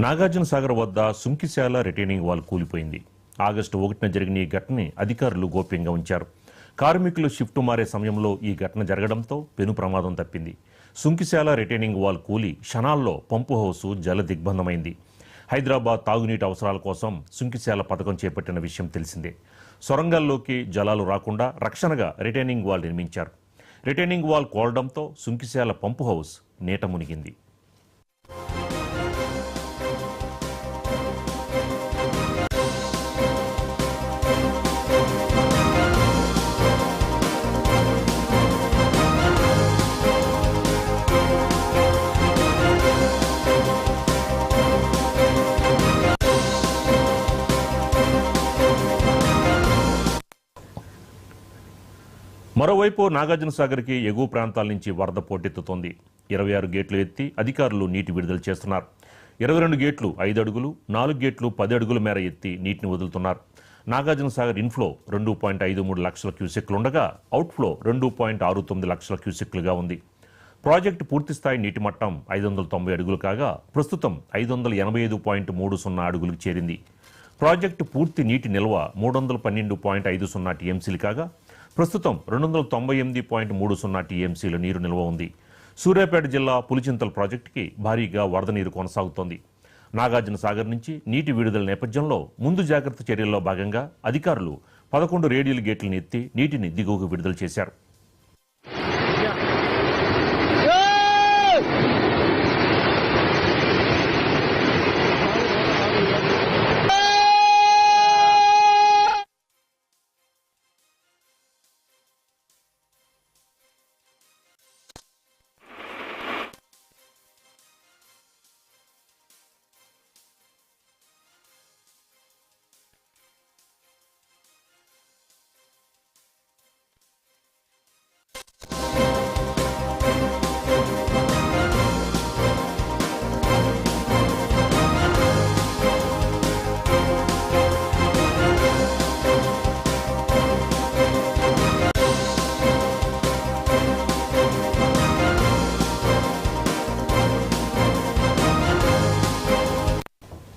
నాగార్జున సాగర్ వద్ద Sunkishala retaining wall కూలిపోయింది. August 1న జరిగిన ఈ ఘటనని అధికారులు గోప్యంగా ఉంచారు. కార్మికులు షిఫ్ట్ మారే సమయంలో ఈ ఘటన జరగడంతో పెను ప్రమాదం తప్పింది. సుంకిశాల రిటైనింగ్ వాల్ కూలి క్షణాల్లో పంపు హౌసు జల దిగ్బంధమైంది. హైదరాబాద్ తాగునీటి అవసరాల కోసం సుంకిశాల పథకం చేపట్టిన విషయం తెలిసిందే. సొరంగాల్లోకి జలాలు రాకుండా రక్షణగా రిటైనింగ్ వాల్ నిర్మించారు. రిటైనింగ్ వాల్ కోలడంతో సుంకిశాల పంపు హౌస్ నీట మునిగింది. మరోవైపు నాగార్జున సాగర్కి ఎగువ ప్రాంతాల నుంచి వరద పోటెత్తుతోంది. 26 గేట్లు ఎత్తి అధికారులు నీటి విడుదల చేస్తున్నారు. 22 గేట్లు 5 అడుగులు, 4 గేట్లు 10 అడుగుల మేర ఎత్తి నీటిని వదులుతున్నారు. నాగార్జున సాగర్ ఇన్ఫ్లో 2.53 లక్షల క్యూసెక్లుండగా అవుట్ఫ్లో 2.69 లక్షల క్యూసెక్లుగా ఉంది. ప్రాజెక్టు పూర్తిస్థాయి నీటి మట్టం 590 అడుగులు కాగా ప్రస్తుతం 585.30 అడుగులకు చేరింది. ప్రాజెక్టు పూర్తి నీటి నిల్వ 312.50 టీఎంసీలు కాగా ప్రస్తుతం 298.30 టీఎంసీల నీరు నిల్వ ఉంది. సూర్యాపేట జిల్లా పులిచింతల ప్రాజెక్టుకి భారీగా వరద నీరు కొనసాగుతోంది. నాగార్జున సాగర్ నుంచి నీటి విడుదల నేపథ్యంలో ముందు జాగ్రత్త చర్యల్లో భాగంగా అధికారులు 11 రేడియల్ గేట్లను ఎత్తి నీటిని దిగువకు విడుదల చేశారు.